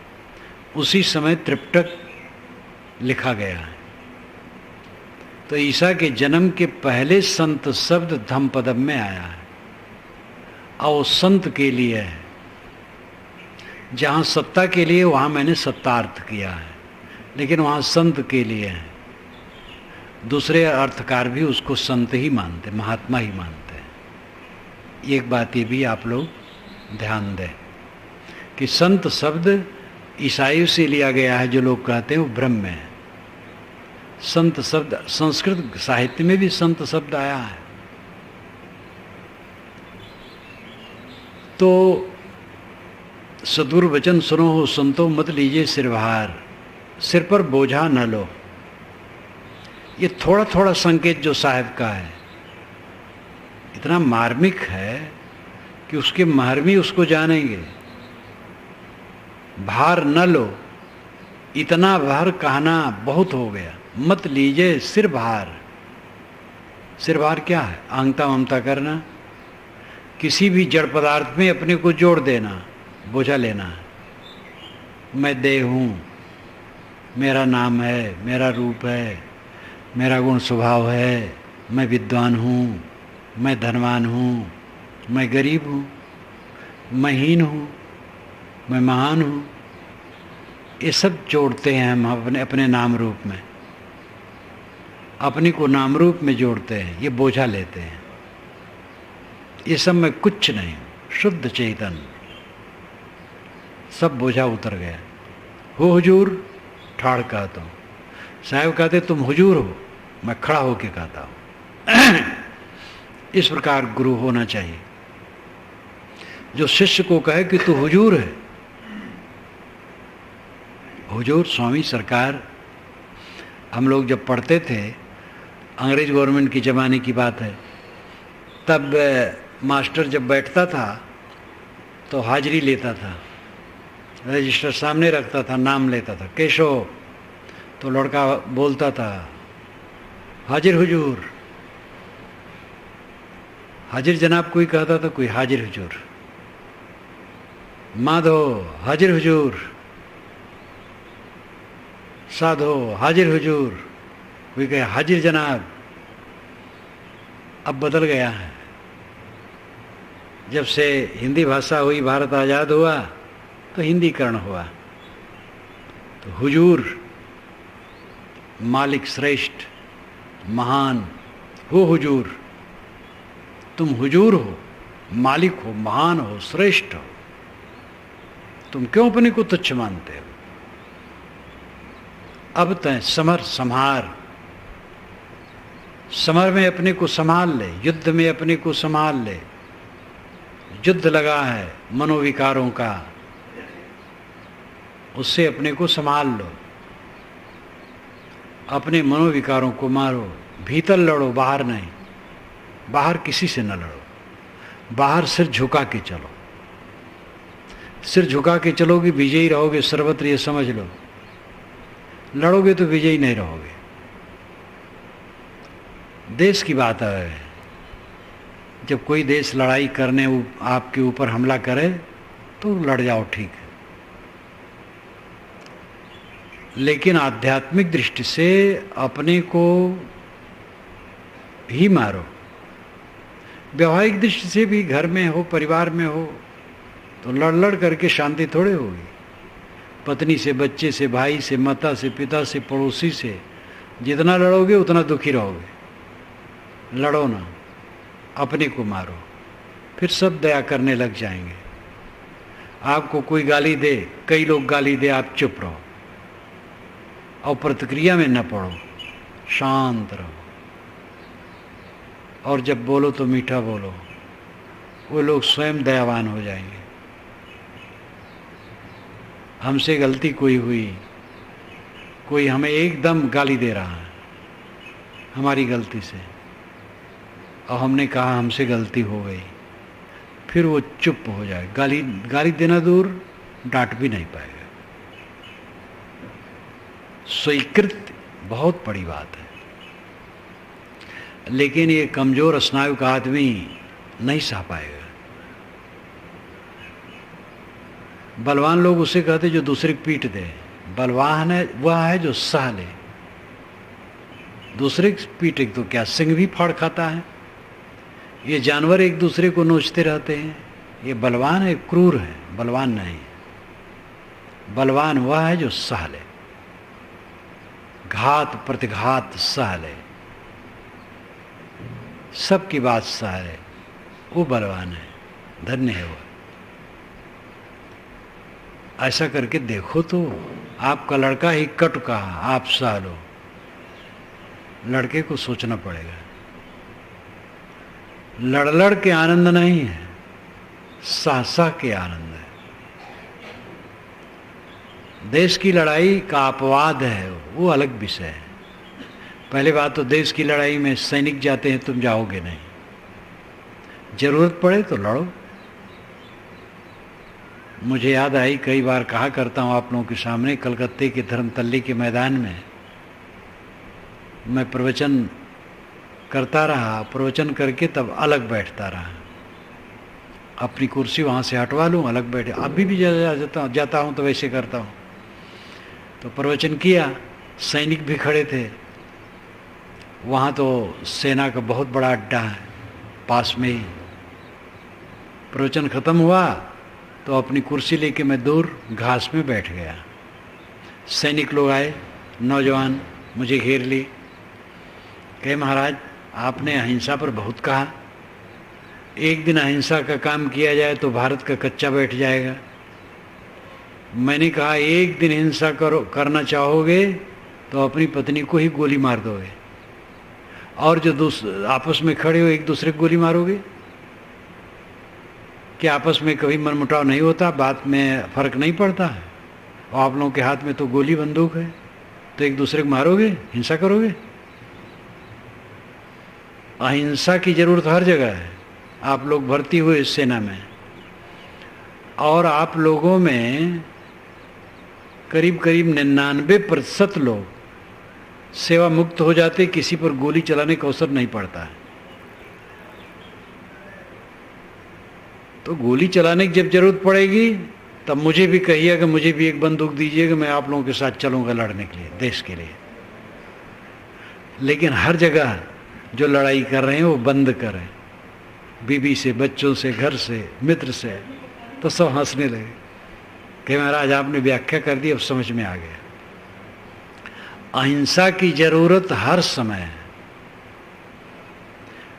उसी समय त्रिपिटक लिखा गया है। तो ईसा के जन्म के पहले संत शब्द धम्मपदम में आया है और संत के लिए है। जहाँ सत्ता के लिए वहाँ मैंने सत्तार्थ किया है, लेकिन वहाँ संत के लिए है। दूसरे अर्थकार भी उसको संत ही मानते, महात्मा ही मानते हैं। एक बात ये भी आप लोग ध्यान दें कि संत शब्द ईसाइयों से लिया गया है, जो लोग कहते हैं वो भ्रम में है। संत शब्द संस्कृत साहित्य में भी संत शब्द आया है। तो सदुर वचन सुनो हो संतो, मत लीजिए सिरभार, सिर पर बोझा न लो। ये थोड़ा थोड़ा संकेत जो साहिब का है इतना मार्मिक है कि उसके महर्मी उसको जानेंगे। भार न लो, इतना भार कहना बहुत हो गया। मत लीजिए सिर भार। सिर भार क्या है? आंगता ममता करना, किसी भी जड़ पदार्थ में अपने को जोड़ देना, बोझा लेना। मैं देह हूँ, मेरा नाम है, मेरा रूप है, मेरा गुण स्वभाव है, मैं विद्वान हूँ, मैं धनवान हूँ, मैं गरीब हूँ, मैं हीन हूँ, मैं महान हूँ। ये सब जोड़ते हैं हम अपने अपने नाम रूप में, अपने को नाम रूप में जोड़ते हैं, ये बोझा लेते हैं। ये सब में कुछ नहीं, शुद्ध चेतन, सब बोझा उतर गया। हो हुजूर, ठाड़ कहता हूँ। साहब कहते तुम हुजूर हो, मैं खड़ा होके कहता हूँ। इस प्रकार गुरु होना चाहिए, जो शिष्य को कहे कि तू हुजूर है। हुजूर स्वामी सरकार, हम लोग जब पढ़ते थे, अंग्रेज गवर्नमेंट की ज़माने की बात है, तब मास्टर जब बैठता था तो हाजिरी लेता था, रजिस्टर सामने रखता था, नाम लेता था, केशव। तो लड़का बोलता था हाजिर हुजूर। हाजिर जनाब कोई कहता था, कोई हाजिर हुजूर। माधो हाजिर हुजूर, साधो हाजिर हुजूर, कोई कहे हाजिर जनाब। अब बदल गया है। जब से हिंदी भाषा हुई, भारत आज़ाद हुआ, तो हिंदीकरण हुआ। तो हुजूर मालिक श्रेष्ठ महान हो, हुजूर तुम हुजूर हो, मालिक हो, महान हो, श्रेष्ठ हो, तुम क्यों अपने को तुच्छ मानते हो? अब तय समर संहार, समर में अपने को संभाल ले, युद्ध में अपने को संभाल ले। युद्ध लगा है मनोविकारों का, उससे अपने को संभाल लो। अपने मनोविकारों को मारो, भीतर लड़ो, बाहर नहीं। बाहर किसी से न लड़ो, बाहर सिर झुका के चलो। सिर झुका के चलोगे विजयी रहोगे, सर्वत्र ये समझ लो। लड़ोगे तो विजयी नहीं रहोगे। देश की बात है, जब कोई देश लड़ाई करने आपके ऊपर हमला करे तो लड़ जाओ, ठीक है, लेकिन आध्यात्मिक दृष्टि से अपने को ही मारो। व्यवहारिक दृष्टि से भी घर में हो, परिवार में हो, तो लड़ लड़ करके शांति थोड़े होगी। पत्नी से, बच्चे से, भाई से, माता से, पिता से, पड़ोसी से जितना लड़ोगे उतना दुखी रहोगे। लड़ो ना, अपने को मारो, फिर सब दया करने लग जाएंगे। आपको कोई गाली दे, कई लोग गाली दे, आप चुप रहो और प्रतिक्रिया में न पड़ो, शांत रहो। और जब बोलो तो मीठा बोलो, वो लोग स्वयं दयावान हो जाएंगे। हमसे गलती कोई हुई, कोई हमें एकदम गाली दे रहा है हमारी गलती से, और हमने कहा हमसे गलती हो गई, फिर वो चुप हो जाए। गाली देना दूर, डांट भी नहीं पाएगा। स्वीकृति बहुत बड़ी बात है, लेकिन ये कमजोर स्नायु का आदमी नहीं सह पाएगा। बलवान लोग उसे कहते जो दूसरे की पीट दे। बलवान है वह है जो सह ले। दूसरे की पीटे तो क्या सिंह भी फाड़ खाता है। ये जानवर एक दूसरे को नोचते रहते हैं। ये बलवान है, क्रूर है, बलवान नहीं। बलवान वह है जो सह ले, घात प्रतिघात सह ले, सबकी बात सह ले, वो बलवान है, धन्य है वो। ऐसा करके देखो तो आपका लड़का ही कट कहा, आप सह लो। लड़के को सोचना पड़ेगा। लड़ लड़ के आनंद नहीं है, सह सह के आनंद है। देश की लड़ाई का अपवाद है, वो अलग विषय है। पहले बात तो देश की लड़ाई में सैनिक जाते हैं, तुम जाओगे नहीं। जरूरत पड़े तो लड़ो। मुझे याद आई, कई बार कहा करता हूँ आप लोगों के सामने, कलकत्ते के धर्मतल्ली के मैदान में मैं प्रवचन करता रहा। प्रवचन करके तब अलग बैठता रहा, अपनी कुर्सी वहाँ से हटवा लूँ, अलग बैठे। अभी भी जाता हूँ तो वैसे करता हूँ। तो प्रवचन किया, सैनिक भी खड़े थे वहाँ। तो सेना का बहुत बड़ा अड्डा है पास में ही। प्रवचन ख़त्म हुआ तो अपनी कुर्सी लेके मैं दूर घास में बैठ गया। सैनिक लोग आए, नौजवान, मुझे घेर ली। कहे महाराज आपने अहिंसा पर बहुत कहा, एक दिन अहिंसा का काम किया जाए तो भारत का कच्चा बैठ जाएगा। मैंने कहा एक दिन हिंसा करना चाहोगे तो अपनी पत्नी को ही गोली मार दोगे, और जो आपस में खड़े हो एक दूसरे को गोली मारोगे। क्या आपस में कभी मनमुटाव नहीं होता, बात में फर्क नहीं पड़ता है? और आप लोगों के हाथ में तो गोली बंदूक है, तो एक दूसरे को मारोगे, हिंसा करोगे? अहिंसा की जरूरत हर जगह है। आप लोग भर्ती हुए इस सेना में, और आप लोगों में करीब करीब 99% लोग सेवा मुक्त हो जाते, किसी पर गोली चलाने का अवसर नहीं पड़ता है। तो गोली चलाने की जब जरूरत पड़ेगी तब मुझे भी कहिए कि मुझे भी एक बंदूक दीजिएगा, मैं आप लोगों के साथ चलूंगा लड़ने के लिए, देश के लिए। लेकिन हर जगह जो लड़ाई कर रहे हैं वो बंद करें, बीवी से, बच्चों से, घर से, मित्र से। तो सब हंसने लगे कि महाराज आपने व्याख्या कर दी, अब समझ में आ गया। अहिंसा की जरूरत हर समय है।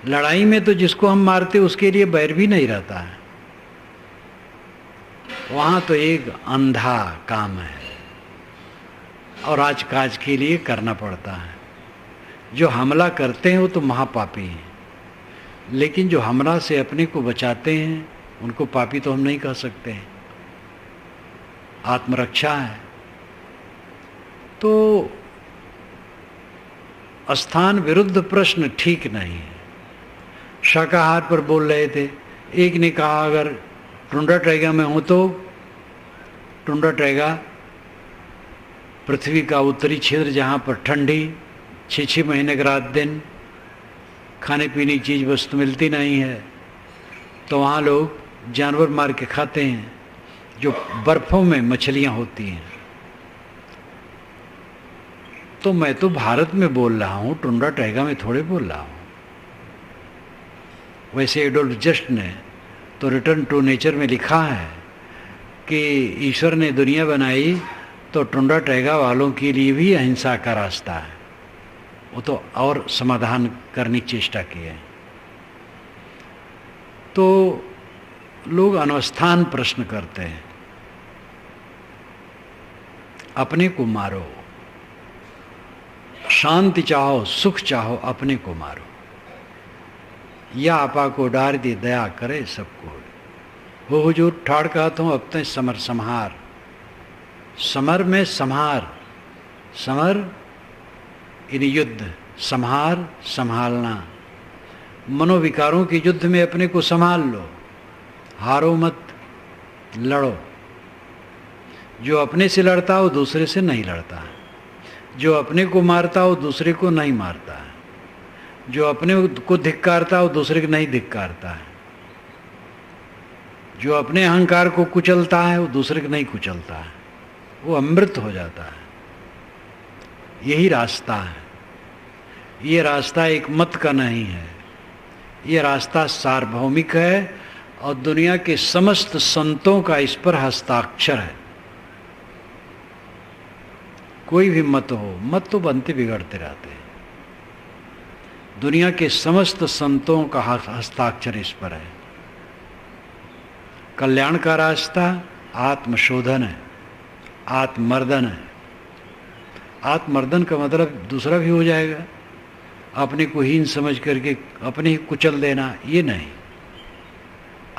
लड़ाई में तो जिसको हम मारते उसके लिए बैर भी नहीं रहता है, वहां तो एक अंधा काम है और आज काज के लिए करना पड़ता है। जो हमला करते हैं वो तो महापापी हैं, लेकिन जो हमला से अपने को बचाते हैं उनको पापी तो हम नहीं कह सकते हैं, आत्मरक्षा है। तो स्थान विरुद्ध प्रश्न ठीक नहीं है। शाकाहार पर बोल रहे थे, एक ने कहा अगर टुंड्रा टैगा में हूं तो टुंड्रा टैगा पृथ्वी का उत्तरी क्षेत्र जहाँ पर ठंडी 6 महीने का रात दिन खाने पीने की चीज़ वस्तु मिलती नहीं है, तो वहाँ लोग जानवर मार के खाते हैं, जो बर्फ़ों में मछलियाँ होती हैं। तो मैं तो भारत में बोल रहा हूँ, टुंड्रा टैगा में थोड़े बोल रहा हूँ। वैसे एडोल्फ जस्ट ने तो रिटर्न टू नेचर में लिखा है कि ईश्वर ने दुनिया बनाई तो टुंड्रा टैगा वालों के लिए भी अहिंसा का रास्ता है। वो तो और समाधान करने की चेष्टा की है। तो लोग अनवस्थान प्रश्न करते हैं, अपने को मारो, शांति चाहो, सुख चाहो, अपने को मारो, या आपा को डार दी दया करे सबको। वो हुजूर ठाड़ कहता हूँ, अब तक समर संहार, समर में संहार, समर इन युद्ध, संहार संभालना। मनोविकारों के युद्ध में अपने को संभाल लो, हारो मत, लड़ो। जो अपने से लड़ता हो दूसरे से नहीं लड़ता, जो अपने को मारता हो दूसरे को नहीं मारता, जो अपने को धिक्कारता हो दूसरे को नहीं धिक्कारता है, जो अपने अहंकार को कुचलता है वो दूसरे को नहीं कुचलता है, वो अमृत हो जाता है। यही रास्ता है। ये रास्ता एक मत का नहीं है, ये रास्ता सार्वभौमिक है और दुनिया के समस्त संतों का इस पर हस्ताक्षर है। कोई भी मत हो, मत तो बनते बिगड़ते रहते हैं, दुनिया के समस्त संतों का हस्ताक्षर इस पर है। कल्याण का रास्ता आत्मशोधन है, आत्मर्दन है। आत्मर्दन का मतलब दूसरा भी हो जाएगा, अपने को हीन समझ करके अपने ही कुचल देना, ये नहीं।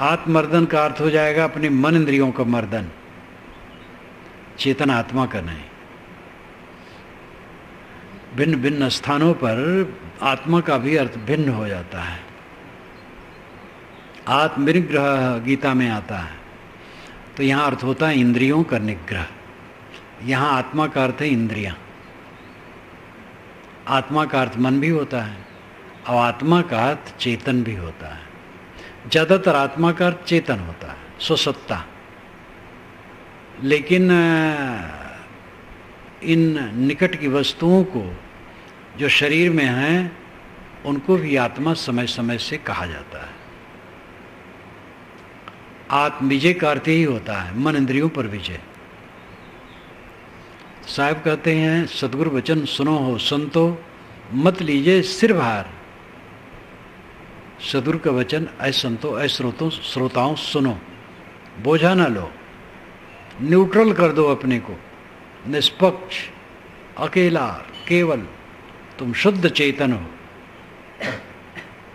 आत्मर्दन का अर्थ हो जाएगा अपने मन इंद्रियों का मर्दन, चेतन आत्मा का नहीं। भिन्न भिन्न स्थानों पर आत्मा का भी अर्थ भिन्न हो जाता है। आत्मनिग्रह गीता में आता है, तो यहाँ अर्थ होता है इंद्रियों का निग्रह। यहाँ आत्मा का अर्थ है इंद्रियां। आत्मा का अर्थ मन भी होता है और आत्मा का अर्थ चेतन भी होता है। ज़्यादातर आत्मा का अर्थ चेतन होता है, स्वसत्ता। लेकिन इन निकट की वस्तुओं को जो शरीर में हैं उनको भी आत्मा समय समय से कहा जाता है। आत्मविजय का अर्थ ही होता है मन इंद्रियों पर विजय। साहब कहते हैं सदगुरु वचन सुनो हो संतो, मत लीजिए सिर भार। सदगुरु का वचन ऐ संतो, ऐ श्रोताओं सुनो, बोझा ना लो, न्यूट्रल कर दो अपने को, निष्पक्ष, अकेला, केवल। तुम शुद्ध चेतन हो,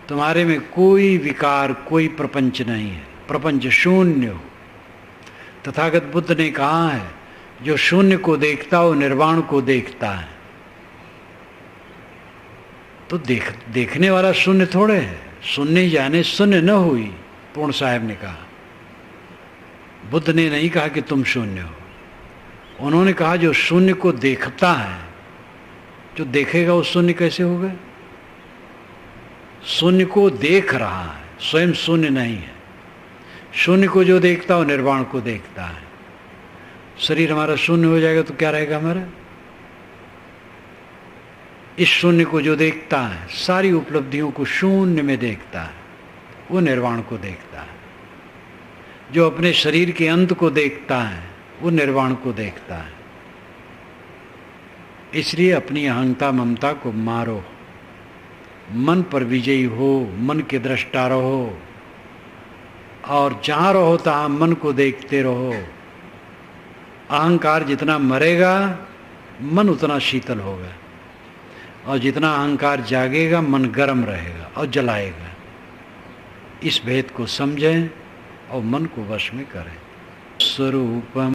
तुम्हारे में कोई विकार, कोई प्रपंच नहीं है, प्रपंच शून्य हो। तथागत बुद्ध ने कहा है जो शून्य को देखता हो निर्वाण को देखता है। तो देखने वाला शून्य थोड़े है, शून्य जाने शून्य न हुई। पूर्ण साहब ने कहा, बुद्ध ने नहीं कहा कि तुम शून्य हो, उन्होंने कहा जो शून्य को देखता है, जो देखेगा वो शून्य कैसे होगा? शून्य को देख रहा है, स्वयं शून्य नहीं है। शून्य को जो देखता है निर्वाण को देखता है। शरीर हमारा शून्य हो जाएगा तो क्या रहेगा हमारा? इस शून्य को जो देखता है, सारी उपलब्धियों को शून्य में देखता है, वो निर्वाण को देखता है। जो अपने शरीर के अंत को देखता है वो निर्वाण को देखता है। इसलिए अपनी अहंता ममता को मारो, मन पर विजयी हो, मन के दृष्टा रहो, और जहां रहो तहां मन को देखते रहो। अहंकार जितना मरेगा मन उतना शीतल होगा, और जितना अहंकार जागेगा मन गर्म रहेगा और जलाएगा। इस भेद को समझें और मन को वश में करें। स्वरूपम